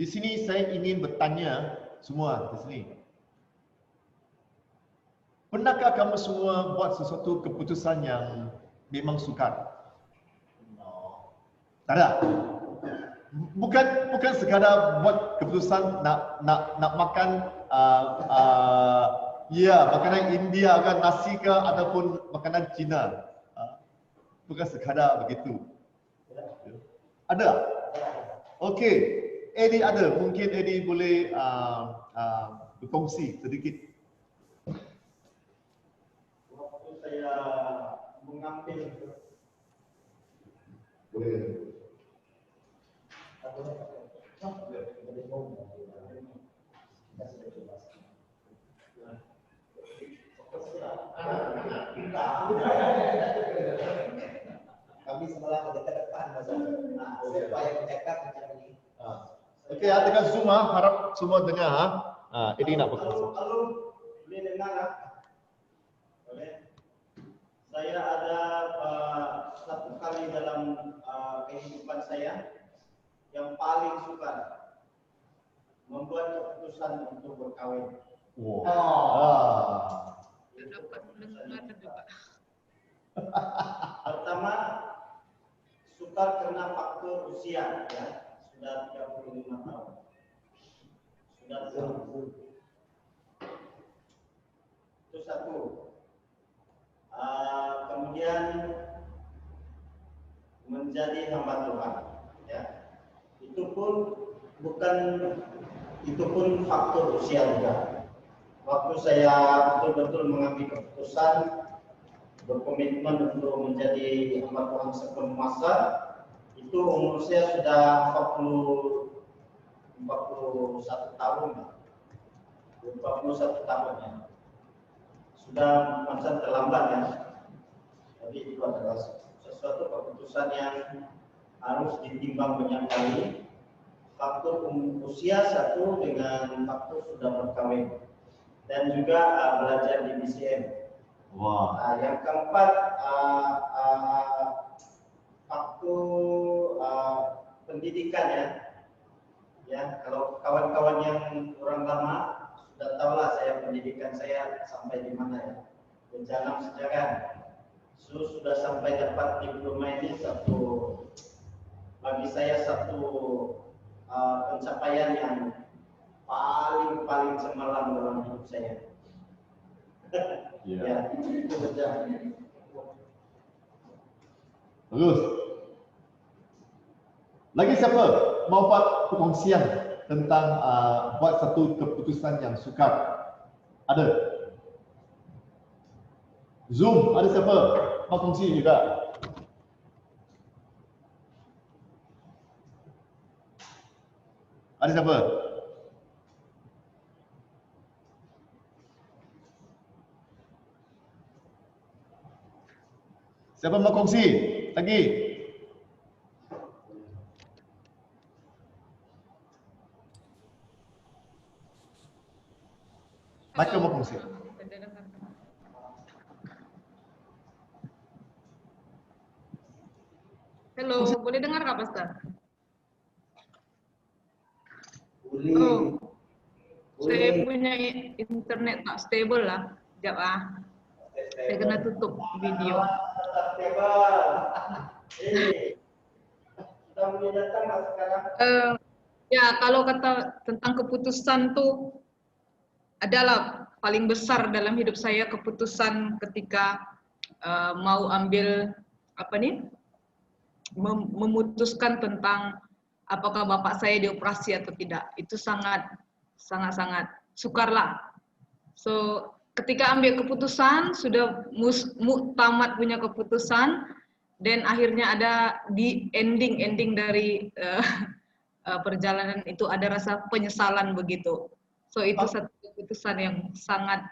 Di sini saya ingin bertanya semua di sini. Pernahkah kamu semua buat sesuatu keputusan yang memang sukar? Tak ada. Bukan sekadar buat keputusan nak makan makanan India kan, nasi ke ataupun makanan Cina. Bukan sekadar begitu. Ada? Okey. Eddie ada. Mungkin Eddie boleh berkongsi sedikit. Waktu saya mengambil Boleh. Kami sebelah ke depan, supaya bercakap macam ini. Okey, dengan Zoom harap semua dengar. Eddie nak berkongsi. Halo, boleh dengar tak? Boleh. Saya ada satu kali dalam kehidupan saya yang paling sukar membuat keputusan untuk berkahwin. Wow. Pertama, sukar karena faktor usia, ya. Sudah 35 tahun. Sudah itu satu. Kemudian menjadi hamba Tuhan, ya. Itu pun faktor usia juga. Waktu saya betul-betul mengambil keputusan berkomitmen untuk menjadi hamba Tuhan sepenuh masa, itu umur saya sudah 41 tahun. 41 tahun, ya. Sudah macam terlambat, ya. Jadi itu adalah sesuatu keputusan yang harus ditimbang banyak kali. Faktor usia satu dengan faktor sudah berkawin dan juga belajar di BCM. Wow. Yang keempat, faktor pendidikan, ya. Ya, kalau kawan-kawan yang orang lama sudah tahulah saya pendidikan saya sampai di mana, ya. Berjalan sejarah. Sudah sampai dapat diploma ini bagi saya satu pencapaian yang paling cemerlang dalam hidup saya. Ya, itu saja. Bagus. Lagi siapa mau buat perkongsian tentang buat satu keputusan yang sukar? Ada? Zoom, ada siapa mau kongsi juga? Ada siapa? Siapa mau kongsi? Lagi? Michael mau kongsi? Halo, boleh dengar nggak, Pastor? Boleh. Saya punya internet tak stable lah. Sekejap saya kena tutup video. Sudah mulai datang nggak sekarang? Ya, kalau kata tentang keputusan tuh adalah paling besar dalam hidup saya keputusan ketika mau ambil memutuskan tentang apakah bapak saya dioperasi atau tidak. Itu sangat sukar lah. So ketika ambil keputusan sudah tamat punya keputusan, dan akhirnya ada di ending dari perjalanan itu ada rasa penyesalan begitu. So itu satu keputusan yang sangat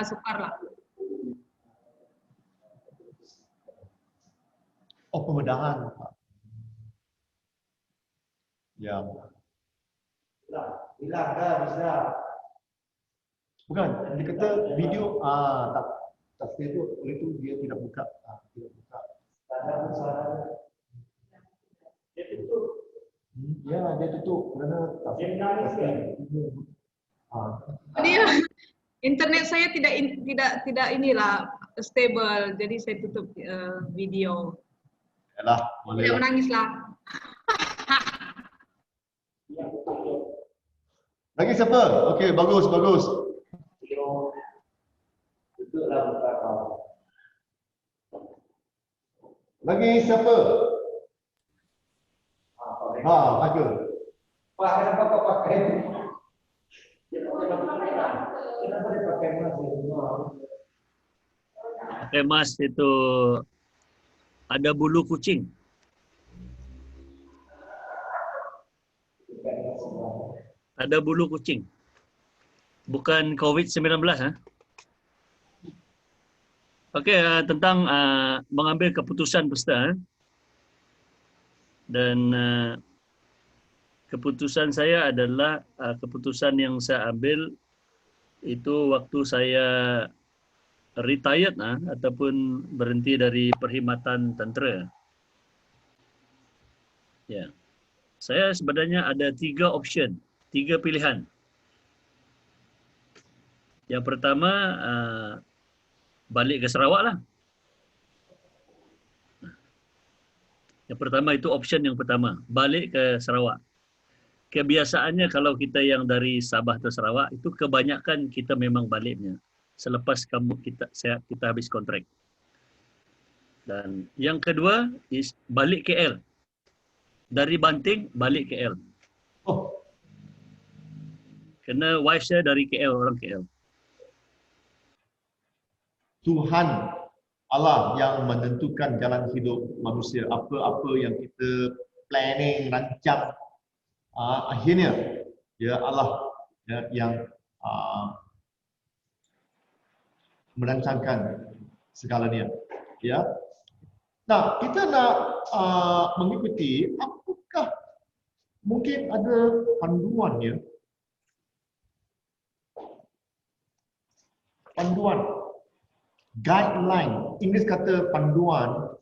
sukar lah. Oh, pembedahan. Ya. Hilang kan, bisa. Bukan, dia kata video tak stable, oleh itu dia tidak buka. Itu Ya, dia tutup kerana tak Dia internet saya tidak inilah stable, jadi saya tutup video. Yalah, boleh Tidak lah. menangislah. Lagi siapa? Okey, bagus, bagus. Lagi siapa? Michael. Pak, kenapa kau pakai itu? Kenapa dia pakai emas di rumah? Pakai mask itu ada bulu kucing. Ada bulu kucing. Bukan COVID-19 ha. Okey, tentang mengambil keputusan peserta. Dan keputusan saya adalah keputusan yang saya ambil itu waktu saya retired ataupun berhenti dari perkhidmatan tentera. Ya. Saya sebenarnya ada 3 option, 3 pilihan. Yang pertama balik ke Sarawak lah. Yang pertama itu option yang pertama, balik ke Sarawak. Kebiasaannya kalau kita yang dari Sabah ke Sarawak itu kebanyakan kita memang baliknya selepas kita habis kontrak. Dan yang kedua is balik KL. Dari Banting balik KL. Oh, Kerana wife saya dari KL, orang KL. Tuhan Allah yang menentukan jalan hidup manusia. Apa-apa yang kita planning, rancang, akhirnya ya Allah ya, yang merancangkan segalanya. Ya. Nah, kita nak mengikuti apakah mungkin ada panduannya? Panduan, guideline, Inggeris kata panduan,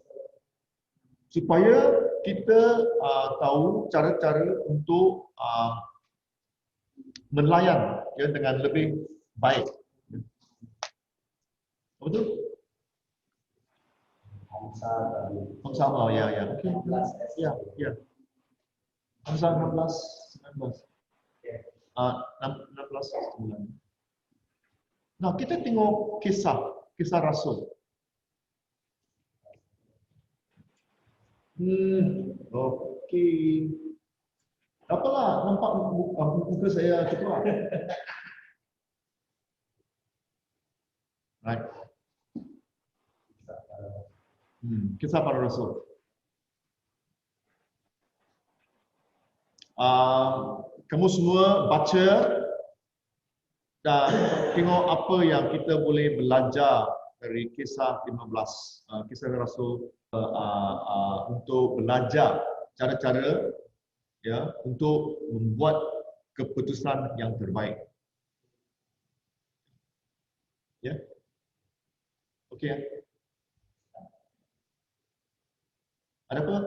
supaya kita tahu cara-cara untuk melayan ya, dengan lebih baik. Betul? Hamzah, oh ya, ya. Okay. Ya, ya. Hamzah 16, 19. 16, 9. Nah, kita tengok kisah Rasul. Okey. Apalah, nampak muka saya cepat. Right. Kisah para Rasul. Kamu semua baca dan tengok apa yang kita boleh belajar dari kisah 15, kisah Rasul untuk belajar cara-cara ya untuk membuat keputusan yang terbaik. Ya. Okey ya. Ada apa?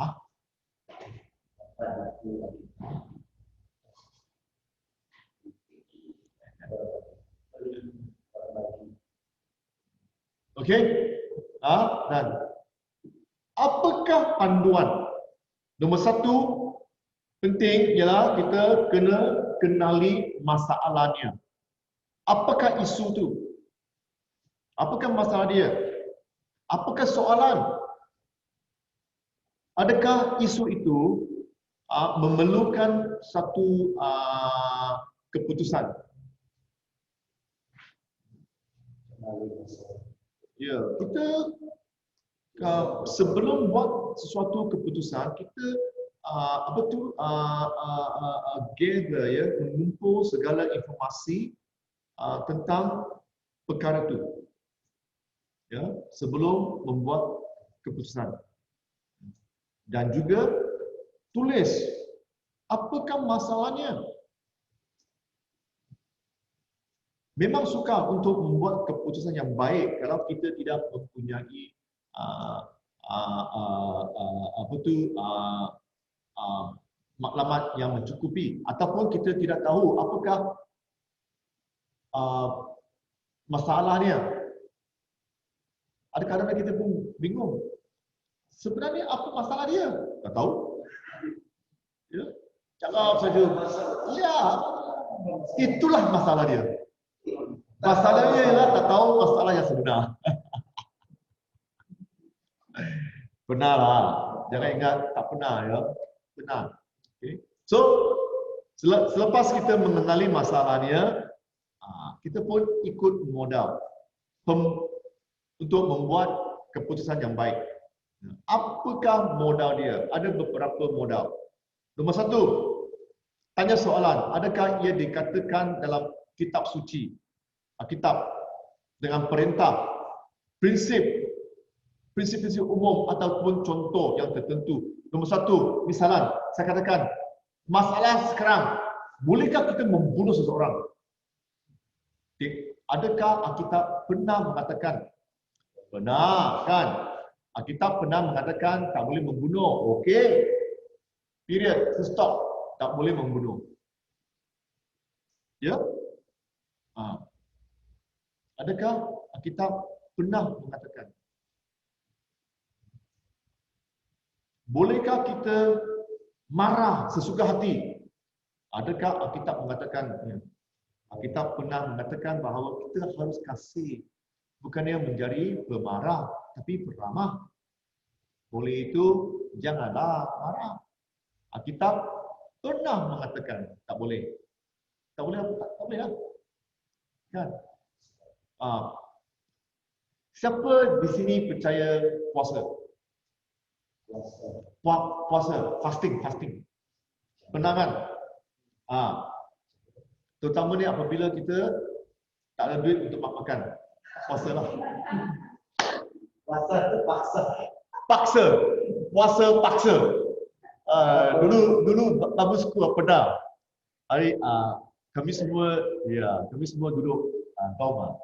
Hah? Okey? Dan apakah panduan? Nombor 1 penting ialah kita kena kenali masalahnya. Apakah isu tu? Apakah masalah dia? Apakah soalan? Adakah isu itu memerlukan satu keputusan? Ya, kita sebelum buat sesuatu keputusan, kita gather ya, mengumpul segala informasi tentang perkara itu. Ya, sebelum membuat keputusan. Dan juga tulis apakah masalahnya. Memang sukar untuk membuat keputusan yang baik kalau kita tidak mempunyai apa tu maklumat yang mencukupi, ataupun kita tidak tahu apakah masalahnya. Ada kadang kita pun bingung. Sebenarnya apa masalah dia? Tak tahu. Ya. Cakap saja. Ya. Itulah masalah dia. Masalahnya ialah tak tahu masalah yang sebenar. Benarlah. Jangan ingat tak pernah ya. Benar. Okay. So, selepas kita mengenali masalahnya, kita pun ikut modal untuk membuat keputusan yang baik. Apakah modal dia? Ada beberapa modal. Nombor satu, tanya soalan. Adakah ia dikatakan dalam kitab suci? Kitab dengan perintah, prinsip-prinsip umum ataupun contoh yang tertentu. Nombor satu, misalan, saya katakan, masalah sekarang, bolehkah kita membunuh seseorang? Adakah Alkitab pernah mengatakan? Benar, kan? Alkitab pernah mengatakan tak boleh membunuh. Okey. Period. Stop. Tak boleh membunuh. Ya? Adakah Alkitab pernah mengatakan? Bolehkah kita marah sesuka hati? Adakah Alkitab mengatakan? Alkitab pernah mengatakan bahawa kita harus kasih. Bukannya menjadi pemarah, tapi peramah. Oleh itu, janganlah marah. Alkitab pernah mengatakan tak boleh. Tak boleh apa? Tak boleh lah. Kan? Siapa di sini percaya puasa? Puasa, fasting. Pernah kan? Terutamanya apabila kita tak ada duit untuk makan. Puasa lah. Puasa tu paksa. Puasa paksa. Dulu bagus aku pernah. Hari kami semua duduk Tauma.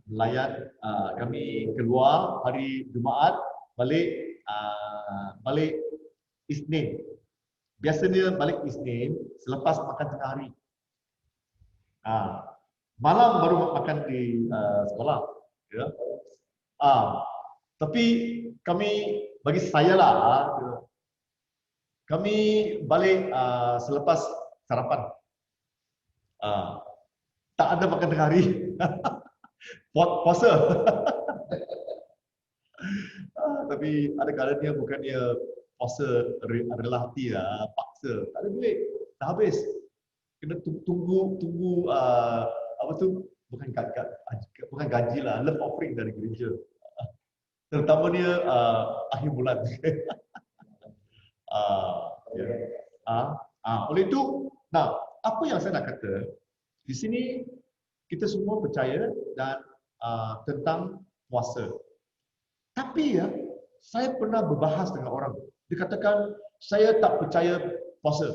Melayan, kami keluar hari Jumaat, balik Isnin. Biasanya balik Isnin selepas makan tengah hari. Malam baru makan di sekolah. Ya. Tapi bagi saya lah, kami balik selepas sarapan. Tak ada makan tengah hari. Puasa. Tapi ada kalanya bukannya puasa adalah hati lah, paksa. Tak ada duit, dah habis. Kena tunggu apa tu, bukan gaji lah, love offering dari gereja. Terutamanya akhir bulan. Oleh itu, apa yang saya nak kata, di sini kita semua percaya dan tentang puasa. Tapi ya, saya pernah berbahas dengan orang. Dikatakan saya tak percaya puasa.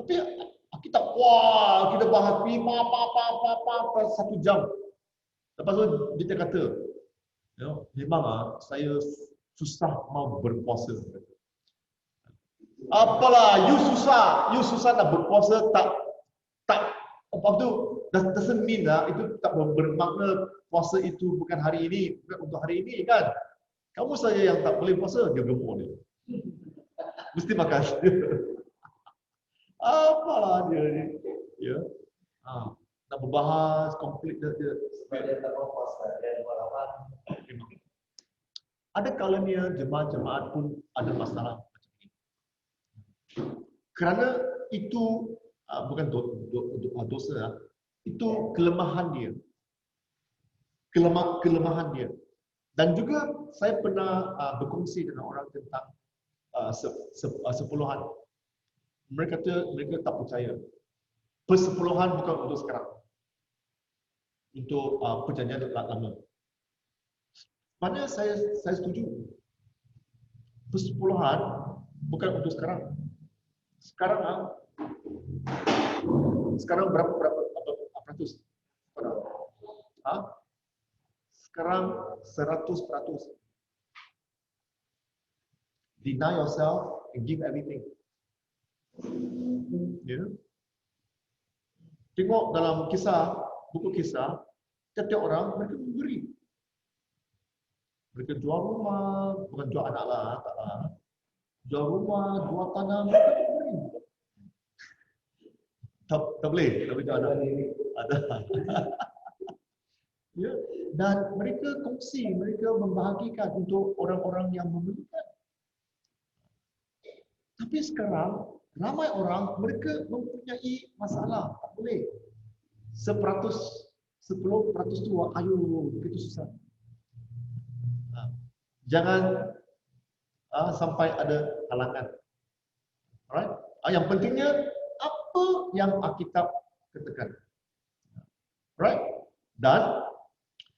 Tapi kita bahas 1 jam. Lepas tu dia kata, memang saya susah mau berpuasa. Apalah, you susah nak berpuasa, tak apa tu, doesn't mean itu tak bermakna puasa itu bukan hari ini, bukan untuk hari ini kan. Kamu saja yang tak boleh puasa, dia gemuk dia. Mesti makan. Apalah dia ni. Ya. Nak berbahas komplit dia. Dia tak mau puasa, dia berlawan. Ada kalanya jemaat-jemaat pun ada masalah macam ini. Kerana itu bukan dosa, itu kelemahan dia. Kelemahan dia. Dan juga saya pernah berkongsi dengan orang tentang sepuluhan. Mereka kata mereka tak percaya. Persepuluhan bukan untuk sekarang. Untuk perjanjian lama. Mana saya setuju. Persepuluhan bukan untuk sekarang. Sekarang berapa ratus? Sekarang 100%. Deny yourself and give everything. Ya. Tengok dalam kisah, buku kisah, setiap orang mereka memberi. Mereka jual rumah, bukan jual anak lah, tak lah. Jual rumah, jual tanah, mereka memberi. Tak boleh jual anak. Ada. Ya. Dan mereka kongsi, mereka membahagikan untuk orang-orang yang memerlukan. Tapi sekarang, ramai orang, mereka mempunyai masalah. Tak boleh. 10% tu, ayo, begitu susah. Jangan sampai ada halangan. Alright? Yang pentingnya, apa yang Alkitab katakan. Right? Dan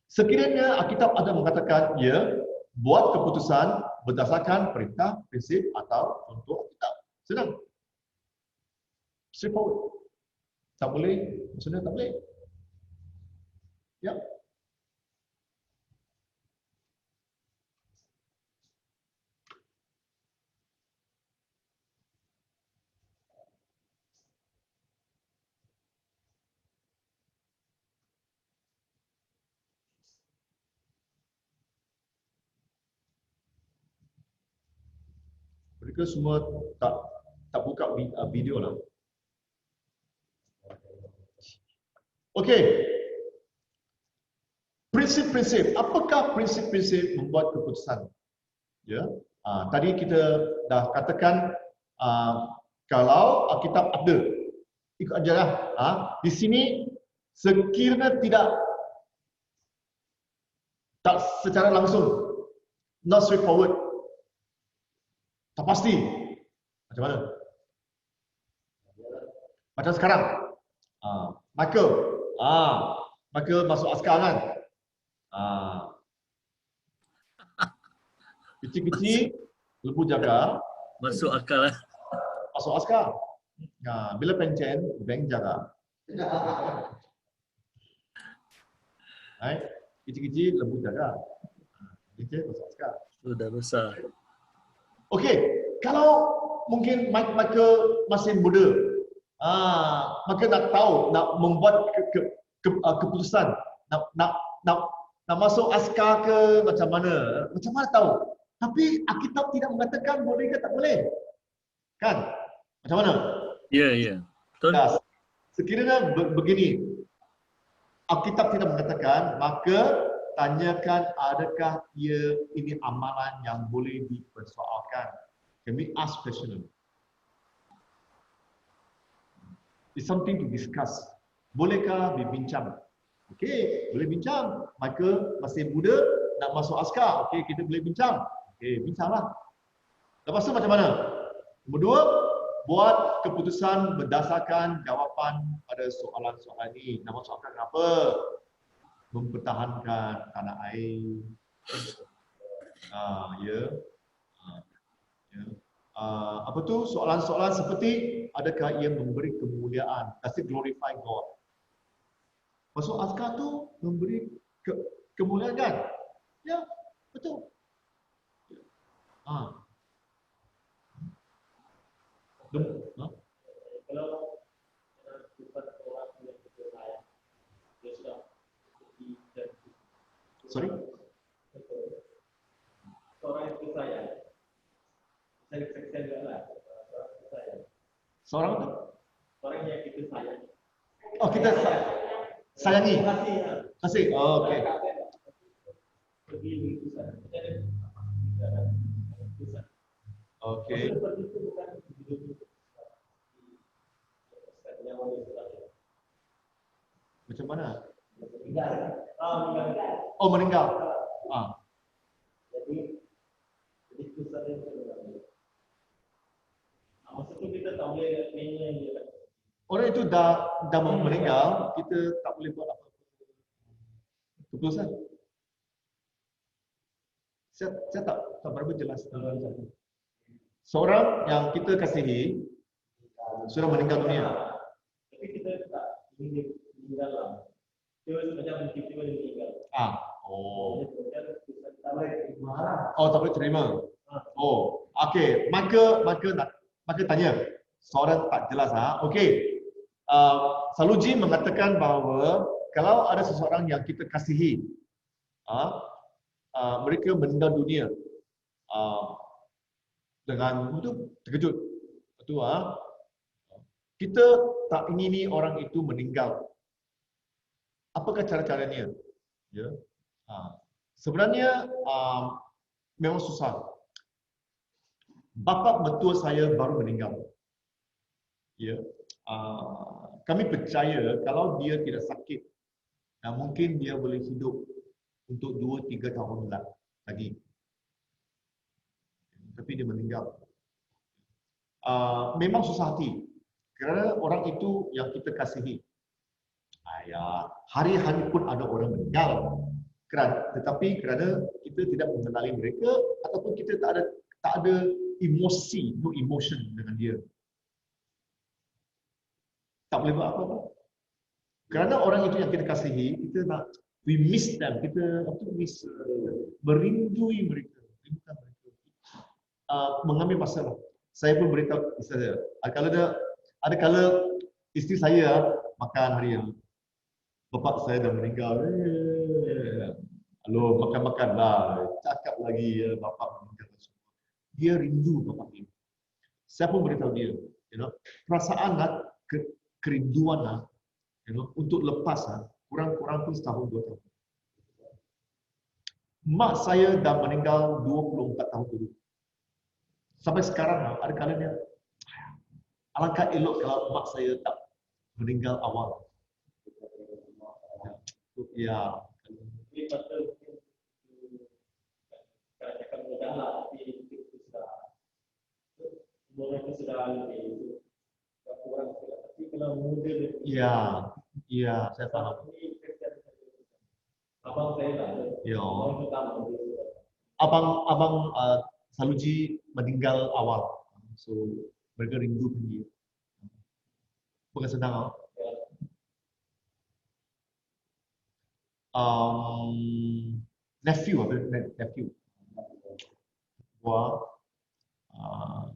sekiranya Alkitab ada mengatakan, ya, buat keputusan berdasarkan perintah, prinsip atau contoh Alkitab. Senang. Straightforward. Tak boleh, maksudnya tak boleh. Ya. Mereka semua tak buka video lah. Okey. Prinsip-prinsip. Apakah prinsip-prinsip membuat keputusan? Ya. Tadi kita dah katakan kalau Alkitab ada, ikut ajalah. Di sini sekiranya tak secara langsung, not straightforward, tak pasti. Macam mana? Macam sekarang. Michael masuk askar kan? Kecil-kecil, lebu jaga. Masuk akal lah. Masuk askar. Bila pencen, bank jaga. Kecil-kecil, lebu jaga. Pencen, masuk askar. Sudah besar. Okey, kalau mungkin Michael masih muda, maka nak tahu, nak membuat keputusan, nak masuk askar ke macam mana tahu. Tapi Alkitab tidak mengatakan boleh ke tak boleh. Kan? Macam mana? Ya. Betul. Sekiranya begini, Alkitab tidak mengatakan, maka tanyakan adakah ini amalan yang boleh dipersoalkan. Can we ask question? It's something to discuss. Bolehkah dibincang? Okey, boleh bincang. Michael masih muda, nak masuk askar. Okey, kita boleh bincang. Okey, bincanglah. Lepas tu macam mana? Nombor 2, buat keputusan berdasarkan jawapan pada soalan-soalan ini. Nak masuk askar kenapa? Mempertahankan tanah air. Apa tu soalan-soalan seperti adakah ia memberi kemuliaan? Does it glorify God? Masuk askar tu memberi kemuliaan kan? Ya, betul. Kalau bukan orang yang percaya, dia sudah Sorry? Orang yang percaya, saya juga lah. Seorang tu? Orang yang kita sayang. Oh, kita sayangi. Kasih. Oh, okey. Okey. Macam mana? Oh, meninggal. Jadi keputusan yang maksudnya kita tak boleh mainnya. Orang itu dah meninggal, kita tak boleh buat apa-apa. Keputusan. Saya tak berapa jelas dalam satu. Seorang yang kita kasihi sudah meninggal dunia. Tapi kita tak ingin meninggal lah. Dia macam tiba-tiba dia meninggal. Oh. Oh, tak boleh terima. Oh, okey. Maka tanya. Soalan tak jelas Okey. Saluji mengatakan bahawa kalau ada seseorang yang kita kasihi, mereka meninggal dunia dengan itu terkejut. Itu kita tak ingini orang itu meninggal. Apakah cara-caranya? Ya. Sebenarnya memang susah. Bapa mertua saya baru meninggal. Ya. Kami percaya kalau dia tidak sakit, mungkin dia boleh hidup untuk 2-3 tahun lagi. Tapi dia meninggal. Memang susah hati. Kerana orang itu yang kita kasihi. Hari-hari pun ada orang meninggal. Tetapi kerana kita tidak mengenali mereka ataupun kita tak ada emosi, no emotion dengan dia. Tak boleh buat apa-apa. Kerana orang itu yang kita kasihi, kita nak we miss them, kita merindui mereka, mengambil masa. Saya pun beritahu isteri saya. Ada kala isteri saya makan hari yang bapa saya dah meninggal. Halo, makan-makanlah. Cakap lagi bapa meninggal. Dia rindu bapa dia. Saya pun beritahu dia, perasaan kerinduan untuk lepas kurang-kurang pun setahun 2 tahun. Mak saya dah meninggal 24 tahun dulu. Sampai sekarang ada kalanya alangkah elok kalau mak saya tak meninggal awal. Ya. Ini patut katakan mudahlah, tapi mereka sudah lebih kurang, tapi kalau muda Ya, saya faham. Abang saya tak ada. Ya. Abang Abang Saluji meninggal awal. So mereka rindu dia. Bukan senang. Nephew.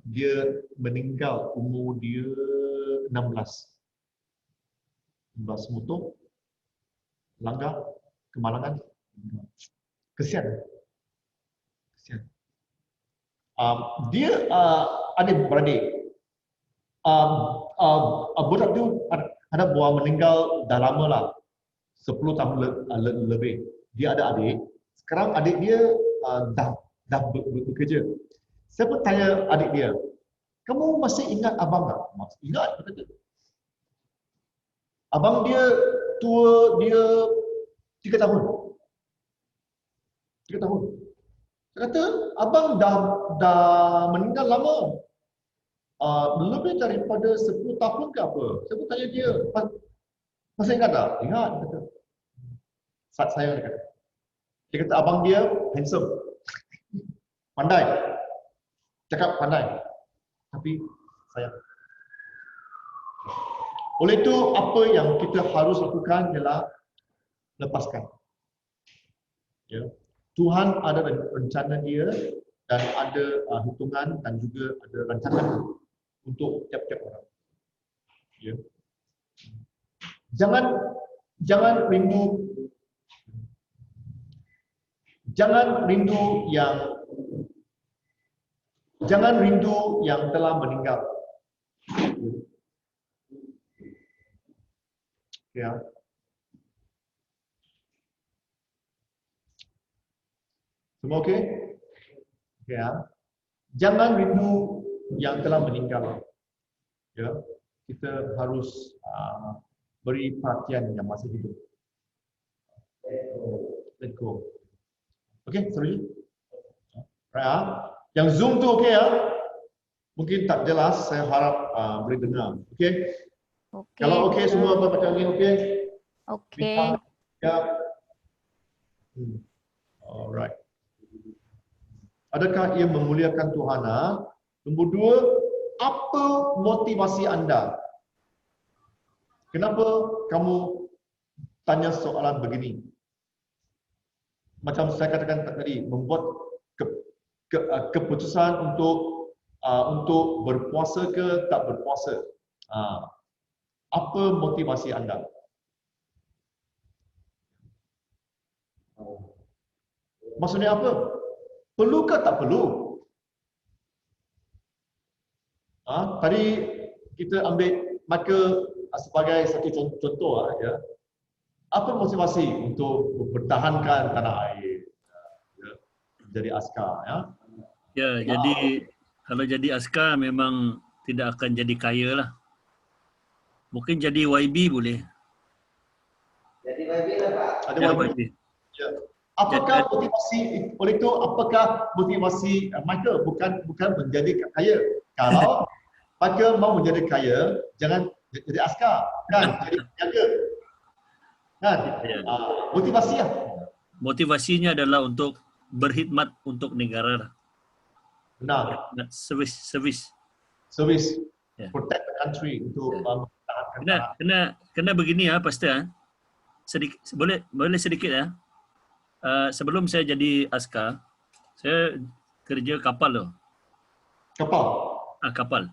Dia meninggal umur dia 16 motor langgar kemalangan. Kesian. Dia adik-beradik. Budak tu ada buah meninggal dah lama lah. 10 tahun lebih. Dia ada adik. Sekarang adik dia dah bekerja. Saya pun tanya adik dia, kamu masih ingat abang tak? Ingat, kata. Abang dia tua dia 3 tahun. 3 tahun. Saya kata, abang dah meninggal lama. Lebih daripada 10 tahun ke apa? Saya pun tanya dia, masih ingat tak? Ingat, kata. Saat saya kata. Dia kata abang dia handsome. Pandai. Cakap pandai. Tapi sayang. Oleh itu, apa yang kita harus lakukan ialah lepaskan. Ya. Tuhan ada rencana dia dan ada hitungan dan juga ada rancangan untuk tiap-tiap orang. Ya. Jangan rindu yang telah meninggal. Ya. Semua okey? Ya. Jangan rindu yang telah meninggal. Ya. Kita harus beri perhatian yang masih hidup. Let go. Okey, sorry. Right, yang Zoom tu okey ya? Mungkin tak jelas, saya harap boleh dengar. Okey? Okey. Kalau okey semua baca ni okey? Okey. Ya. Alright. Adakah ia memuliakan Tuhan? Nombor 2, apa motivasi anda? Kenapa kamu tanya soalan begini? Macam saya katakan tadi, membuat keputusan untuk berpuasa ke tak berpuasa. Apa motivasi anda? Maksudnya apa? Perlu ke tak perlu? Tadi kita ambil Michael sebagai satu contoh ya. Apa motivasi untuk mempertahankan tanah air? Ya, jadi askar ya. Ya, jadi kalau jadi askar memang tidak akan jadi kaya lah. Mungkin jadi YB boleh. Jadi YB lah Pak. Ada Ya, YB. YB. Ya. Apakah motivasi oleh itu? Apakah motivasi Michael bukan menjadi kaya? Kalau Michael mau menjadi kaya, jangan jadi askar, kan? Jadi penjaga, kan? Ya. Motivasi lah. Motivasinya adalah untuk berkhidmat untuk negara lah. Benar. Service. Service, Ya. protect the country untuk mempertahankan Kena begini ya, Pastor. Sedikit boleh sedikit ya. Sebelum saya jadi askar, saya kerja kapal loh. kapal. Kapal.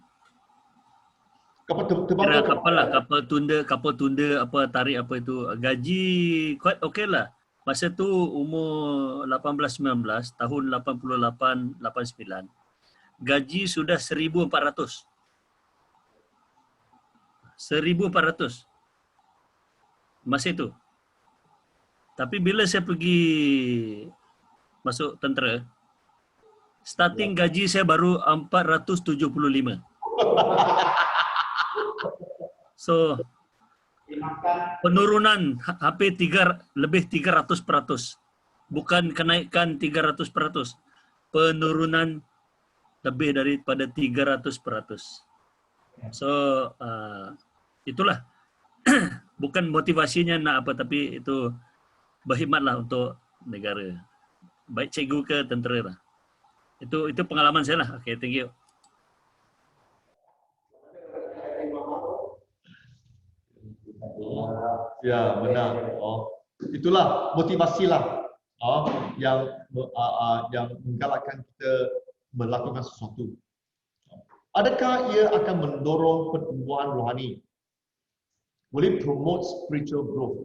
Kapal terbang. Kira kapal lah, kapal tunda apa tarik apa itu. Gaji quite okay lah. Masa tu umur 18-19, tahun 88-89. Gaji sudah 1,400. 1,400. Masa itu. Tapi bila saya pergi masuk tentera, starting gaji saya baru 475. So, penurunan hampir lebih 300%. Bukan kenaikan 300%. Penurunan lebih daripada 300%. So, itulah. Bukan motivasinya nak apa, tapi itu berkhidmatlah untuk negara. Baik cikgu ke tentera lah. Itu pengalaman saya lah. Okay, thank you. Ya, benar. Itulah motivasilah yang menggalakkan kita melakukan sesuatu. Adakah ia akan mendorong pertumbuhan rohani? Will it promote spiritual growth?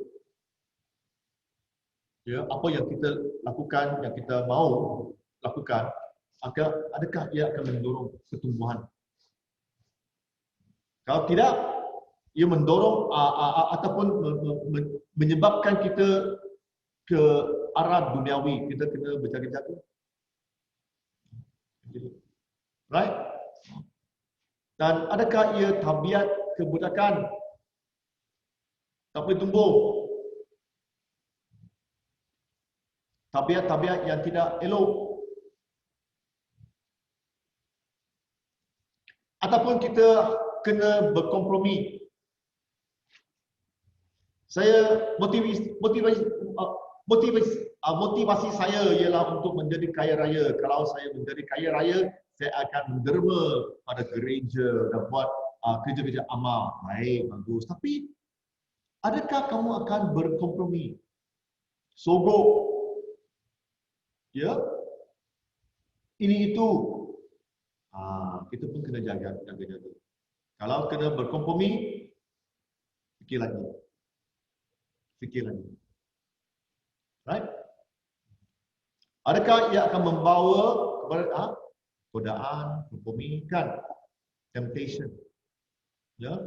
Ya, apa yang kita lakukan, yang kita mau lakukan, adakah ia akan mendorong pertumbuhan? Kalau tidak, ia mendorong ataupun menyebabkan kita ke arah duniawi. Kita kena berjaga-jaga. Right? Dan adakah ia tabiat kebudakan? Tak boleh tumbuh. Tabiat-tabiat yang tidak elok. Ataupun kita kena berkompromi. Saya motivasi saya ialah untuk menjadi kaya raya. Kalau saya menjadi kaya raya, saya akan menderma pada gereja dan buat kerja-kerja amal. Baik, bagus. Tapi adakah kamu akan berkompromi? Sogok. Ya. Ini itu. Kita pun kena jaga. Kalau kena berkompromi, fikir lagi. Right? Adakah ia akan membawa kepada godaan, kompromi, kan? Temptation. Ya.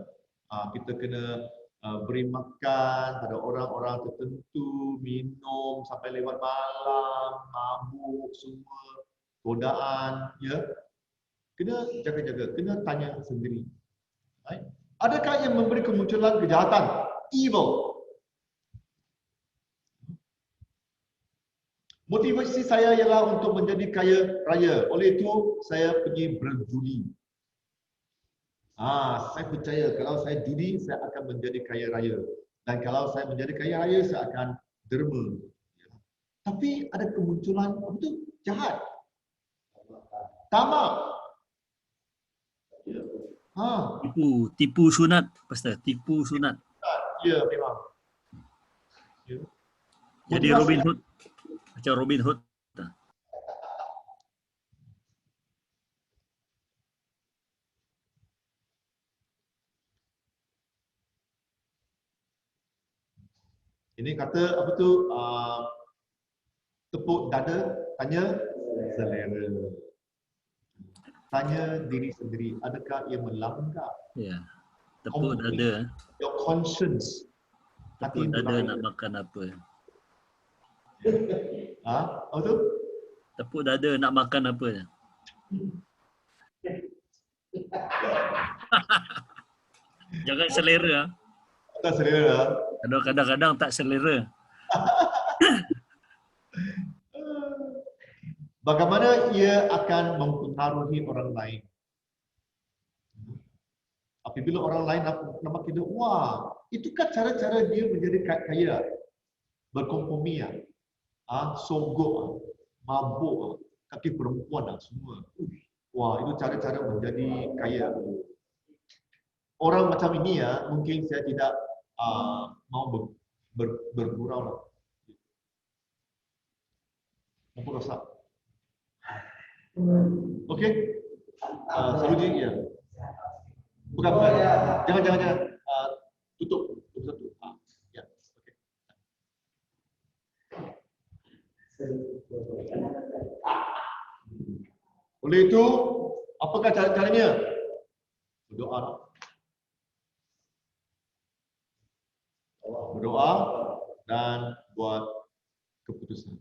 Kita kena beri makan pada orang-orang tertentu, minum sampai lewat malam, mabuk semua, godaan, ya. Kena jaga-jaga, kena tanya sendiri. Right? Adakah yang memberi kemunculan kejahatan, evil? Motivasi saya ialah untuk menjadi kaya raya. Oleh itu, saya pergi berjudi. Saya percaya kalau saya judi, saya akan menjadi kaya raya. Dan kalau saya menjadi kaya raya, saya akan derma. Tapi ada kemunculan, apa itu? Jahat. Tamak. Tipu sunat, Pastor. Tipu sunat. Ya, memang. Ya. Jadi Robin Hood. Macam Robin Hood. Ini kata apa tu? Tepuk dada, tanya selera. Tanya diri sendiri, adakah ia melanggar Ya. Tepuk dada. your conscience? Tepuk dada nak makan apa? Apa tu? Tepuk dada nak makan apa? Jangan selera. Tak selera. Kadang-kadang tak selera. Bagaimana ia akan mempengaruhi orang lain? Apabila orang lain nampak kita, wah, itu kan cara-cara dia menjadi kaya, berkompromi, sogok, mabuk, kaki perempuan semua. Wah, itu cara-cara menjadi kaya. Orang macam ini mungkin saya tidak mau bergurau lah. Apa rasa? Okey. Saluji ya. Bukan. Jangan. Tutup satu. Ya. Okey. Oleh itu, apakah caranya? Berdoa. Berdoa dan buat keputusan.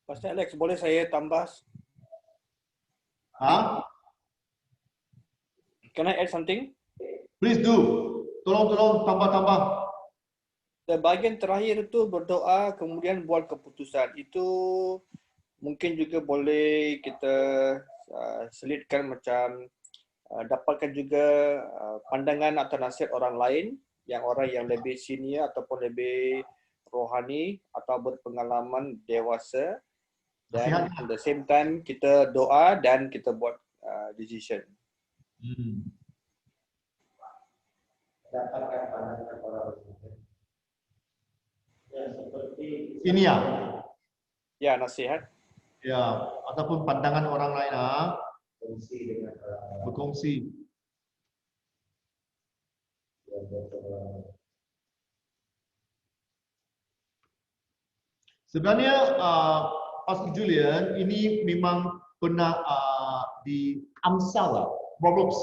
Pastor Alex, boleh saya tambah? Can I add something? Please do. Tolong tambah. Bahagian terakhir itu berdoa kemudian buat keputusan. Itu mungkin juga boleh kita selitkan macam dapatkan juga pandangan atau nasihat orang lain, orang yang lebih senior ataupun lebih rohani atau berpengalaman dewasa, dan at the same time kita doa dan kita buat decision. Dapatkan pandangan orang lain. Ya, seperti ini ya, nasihat. Ya, ataupun pandangan orang lain berkongsi dengan berkongsi. Sebenarnya Pastor Julian ini memang pernah di Amsal, Proverbs.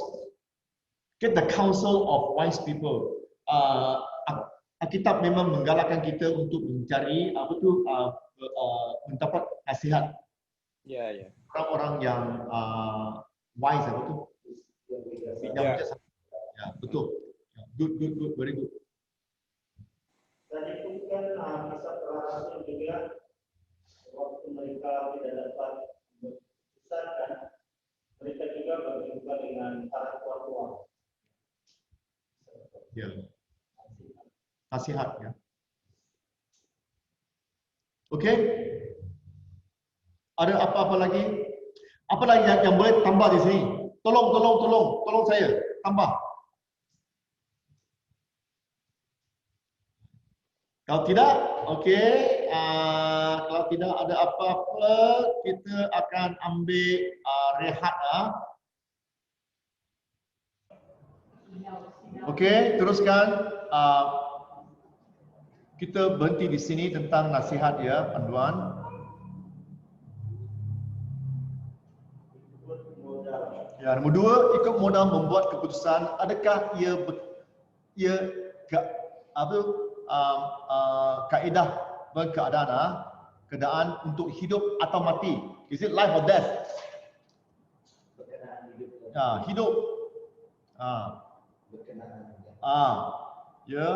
Get the counsel of wise people. Alkitab memang menggalakkan kita untuk mencari mendapat nasihat. Ya. Orang-orang yang wise bijak. Ya, betul. Good, very good. Dan itu kan kisah para rasul juga, waktu mereka tidak dapat keputusan, kan mereka juga berjumpa dengan para tua-tua. Ya. Nasihat ya. Okey. Ada apa-apa lagi? Apa lagi yang boleh tambah di sini? Tolong saya tambah. Kalau tidak, okey. Kalau tidak ada apa-apa, kita akan ambil rehat. Okey, teruskan. Kita berhenti di sini tentang nasihat ya, panduan. Ya, nombor 2, ikut modal membuat keputusan. Adakah ia kaedah keadaan untuk hidup atau mati? Is it life or death? Hidup. Ya.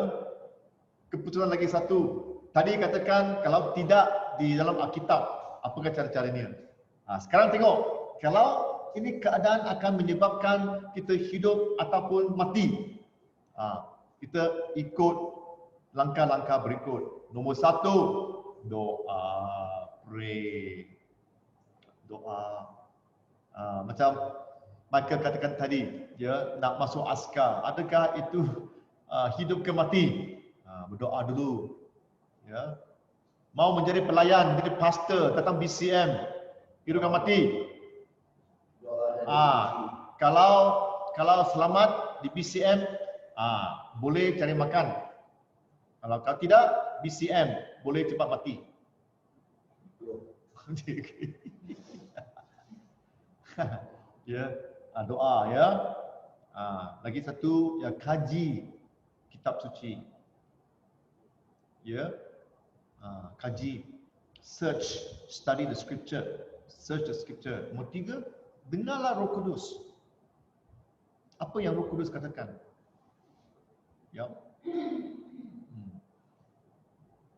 Keputusan lagi satu. Tadi katakan kalau tidak di dalam Alkitab, apakah cara-caranya? Sekarang tengok, kalau ini keadaan akan menyebabkan kita hidup ataupun mati, kita ikut langkah-langkah berikut. Nombor 1, doa. pray, doa. Macam Michael katakan tadi, ya, nak masuk askar, adakah itu hidup ke mati? Berdoa dulu. Ya. Mau menjadi pelayan, menjadi pastor, datang BCM, hidup ke mati. Kalau selamat di BCM, boleh cari makan. Kalau tidak, BCM boleh cepat mati. Ya, doa ya. Lagi satu ya, kaji kitab suci. Ya, kaji, search, study the scripture, search the scripture. Nombor 3, dengarlah Roh Kudus. Apa yang Roh Kudus katakan? Ya.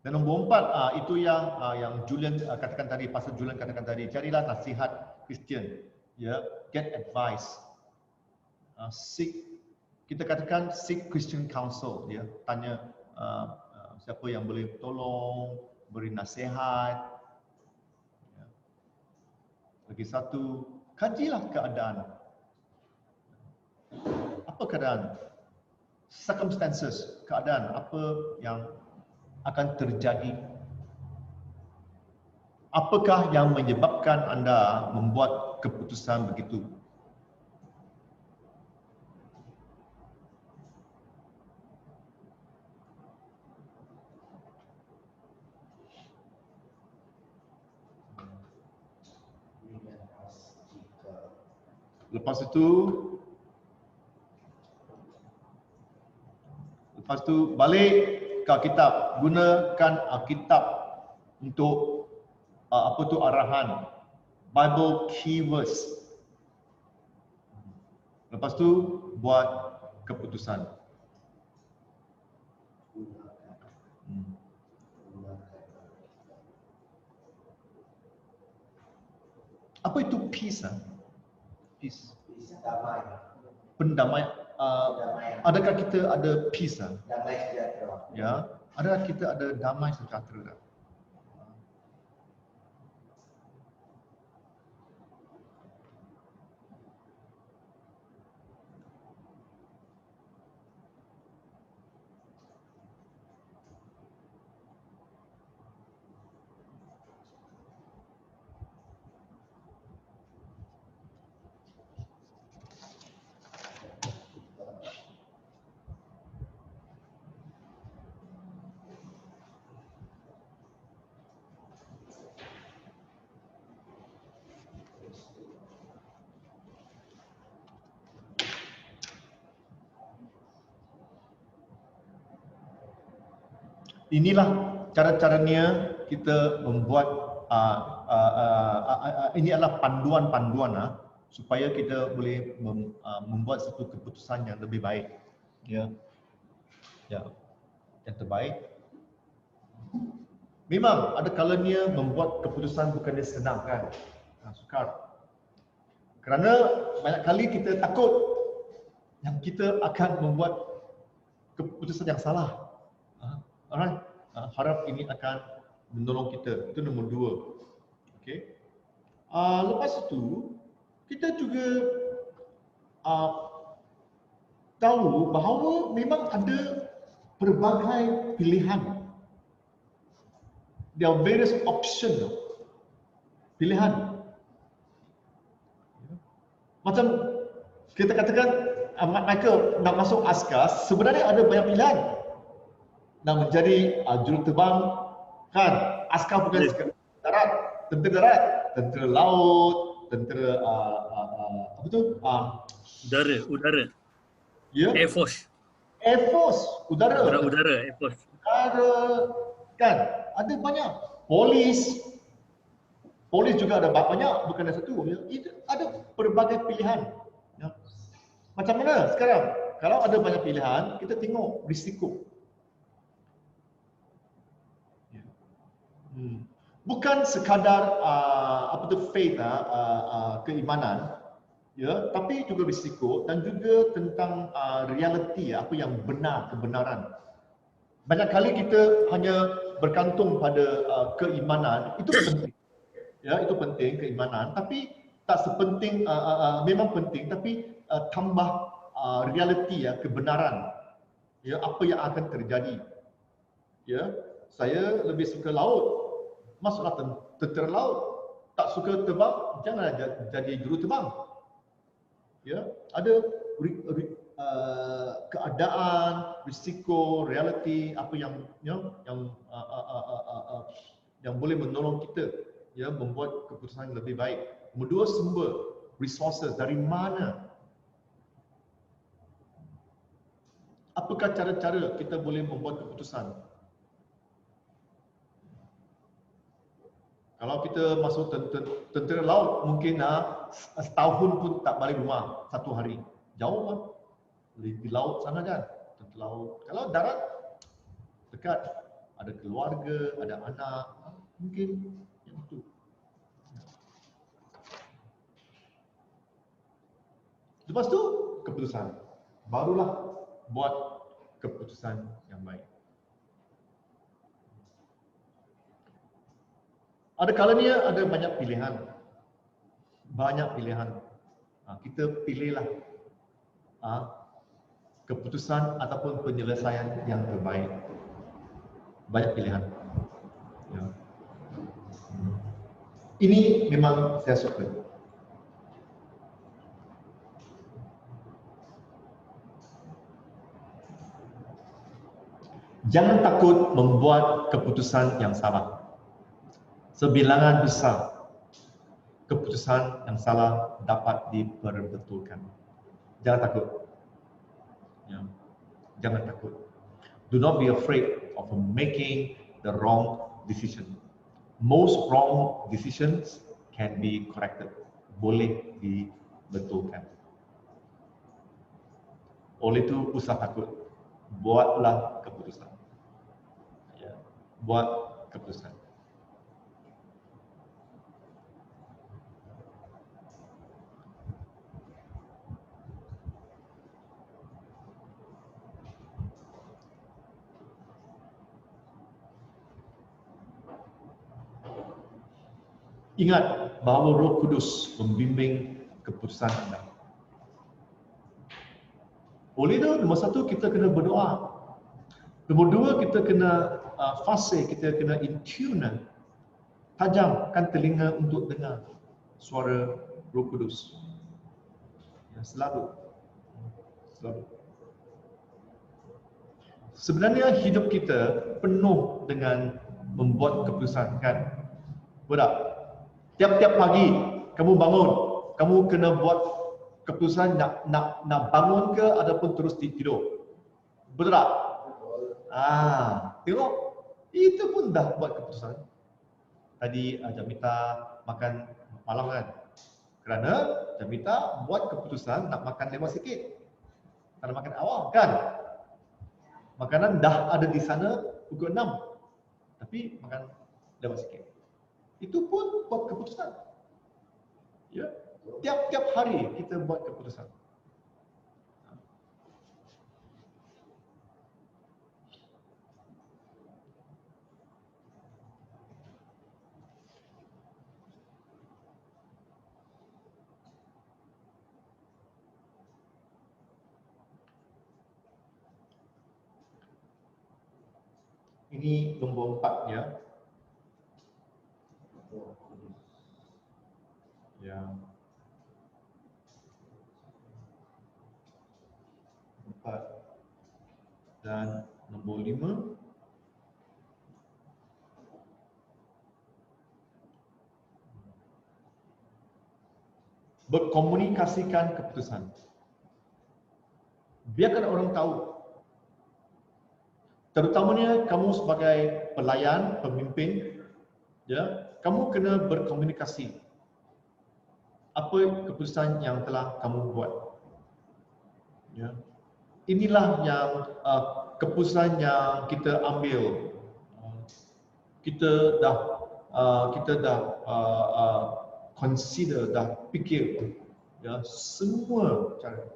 Dan nombor 4, itu yang Julian katakan tadi, Pastor Julian katakan tadi, carilah nasihat Kristian. Ya, get advice. Seek, kita katakan seek Christian counsel, ya. Tanya siapa yang boleh tolong, beri nasihat. Ya. Lagi satu, kajilah keadaan. Apa keadaan? Circumstances, keadaan apa yang akan terjadi. Apakah yang menyebabkan anda membuat keputusan begitu? Lepas itu balik ke Alkitab, gunakan Alkitab untuk arahan, Bible keywords. Lepas tu buat keputusan. Apa itu peace? Peace. Damai. Pendamaian. Adakah kita ada peace? Damai sejahtera. Ya. Adakah kita ada damai sejahtera? Inilah cara-caranya kita membuat ini adalah panduan-panduan supaya kita boleh membuat satu keputusan yang lebih baik. Ya. Ya. Yang terbaik. Memang ada kalanya membuat keputusan bukannya senang kan? Sukar. Kerana banyak kali kita takut yang kita akan membuat keputusan yang salah. Alright, harap ini akan menolong kita. Itu nombor 2. Okay. Lepas itu, kita juga tahu bahawa memang ada pelbagai pilihan. There are various options. Pilihan. Macam kita katakan, Michael nak masuk askar, sebenarnya ada banyak pilihan. Nak menjadi juruterbang, kan? Askar bukan sekadar darat, tentera darat, tentera laut, tentera apa tu? Udara. Ya. Air Force. Air Force, udara. Udara, Air Force. Udara, kan? Ada banyak. Polis juga ada banyak, bukan ada satu. Ya. Itu ada pelbagai pilihan. Ya. Macam mana sekarang? Kalau ada banyak pilihan, kita tengok risiko. Bukan sekadar faith, keimanan, ya, tapi juga risiko dan juga tentang realiti, apa yang benar, kebenaran. Banyak kali kita hanya bergantung pada keimanan, itu penting. Ya, itu penting keimanan, tapi tak sepenting memang penting, tapi tambah realiti ya, kebenaran. Ya, apa yang akan terjadi. Ya, saya lebih suka laut. Masuklah tentera laut. Tak suka terbang, janganlah jadi juru terbang. Ya, ada keadaan, risiko, realiti apa yang yang boleh menolong kita ya membuat keputusan yang lebih baik. Nombor dua, sumber resources dari mana? Apakah cara-cara kita boleh membuat keputusan? Kalau kita masuk tentera laut, mungkin setahun pun tak balik rumah satu hari. Jauh kan? Di laut sana kan? Tentera laut. Kalau darat, dekat. Ada keluarga, ada anak. Mungkin yang itu. Lepas tu, keputusan. Barulah buat keputusan yang baik. Ada kalanya ada banyak pilihan. Banyak pilihan. Kita pilihlah keputusan ataupun penyelesaian yang terbaik. Banyak pilihan. Ya. Ini memang saya suka. Jangan takut membuat keputusan yang salah. Sebilangan besar keputusan yang salah dapat diperbetulkan. Jangan takut. Ya. Jangan takut. Do not be afraid of making the wrong decision. Most wrong decisions can be corrected. Boleh dibetulkan. Oleh itu, usah takut. Buatlah keputusan. Ya. Buat keputusan. Ingat bahawa Roh Kudus membimbing keputusan anda. Oleh itu, nombor satu, kita kena berdoa. Nombor dua, kita kena fase, kita kena in tune. Tajamkan telinga untuk dengar suara Roh Kudus. Ya, selalu. Selalu. Sebenarnya hidup kita penuh dengan membuat keputusan, kan? Betul? Tiap-tiap pagi kamu bangun, kamu kena buat keputusan nak bangun ke ataupun terus tidur. Betul tak? Tengok. Itu pun dah buat keputusan. Tadi Jamita makan malam kan? Kerana Jamita buat keputusan nak makan lewat sikit. Tak nak makan awal kan? Makanan dah ada di sana pukul 6. Tapi makan lewat sikit. Itu pun buat keputusan. Ya, tiap-tiap hari kita buat keputusan. Ini nombor 4 ya. Ya. 4. Dan nombor 5. Berkomunikasikan keputusan. Biarkan orang tahu. Terutamanya kamu sebagai pelayan, pemimpin, ya, kamu kena berkomunikasi. Apa keputusan yang telah kamu buat? Ya. Inilah yang keputusan yang kita ambil. Kita dah consider, dah fikir, ya, semua cara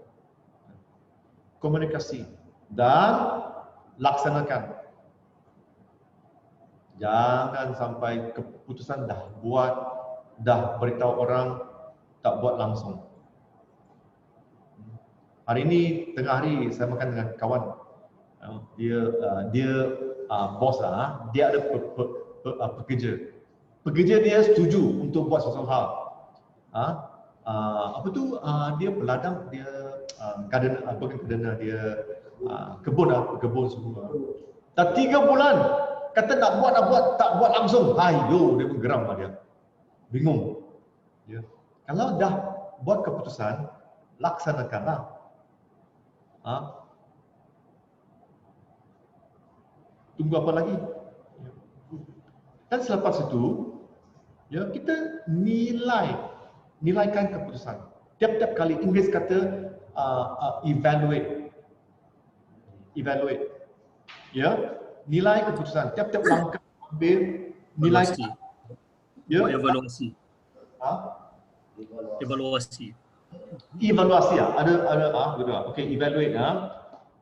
komunikasi dan laksanakan. Jangan sampai keputusan dah buat dah beritahu orang tak buat langsung. Hari ini tengah hari saya makan dengan kawan, dia bos lah, dia ada pekerja. Pekerja dia setuju untuk buat sesuatu hal. Dia berladang, dia gardener, bukan gardener, dia kebun semua. Dah 3 bulan kata nak buat, tak buat langsung. Ayo, dia menggeram lah dia. Bingung. Ya. Kalau dah buat keputusan, laksanakanlah. Tunggu apa lagi? Dan selepas itu, ya, kita nilaikan keputusan. Tiap-tiap kali, Inggeris kata evaluate. Ya, nilai keputusan. Tiap-tiap langkah ambil, nilai. Ya. Evaluasi. Evaluasi ya. Ada betul. Okey, evaluate ya.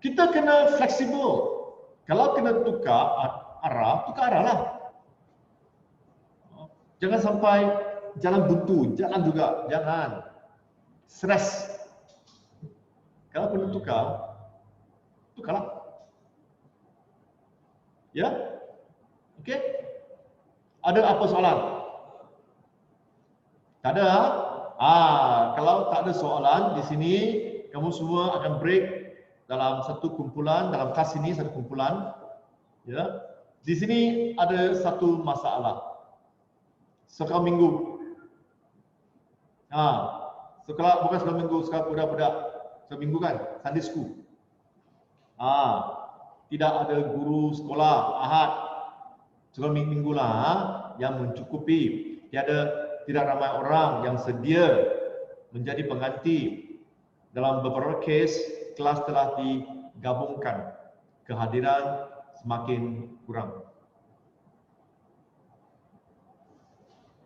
Kita kena fleksibel. Kalau kena tukar arah lah. Jangan sampai jalan buntu, jalan juga, jangan. Stres. Kalau kena tukarlah. Ya? Okey? Ada apa soalan? Tak ada? Kalau tak ada soalan di sini, kamu semua akan break dalam satu kumpulan, dalam kelas ini satu kumpulan. Ya. Di sini ada satu masalah. Sekolah minggu. Bukan sekolah minggu, sekolah budak-budak. Sekolah minggu kan? Sunday school. Tidak ada guru sekolah Ahad. Sekolah minggu lah yang mencukupi. Tidak ramai orang yang sedia menjadi pengganti. Dalam beberapa kes, kelas telah digabungkan. Kehadiran semakin kurang.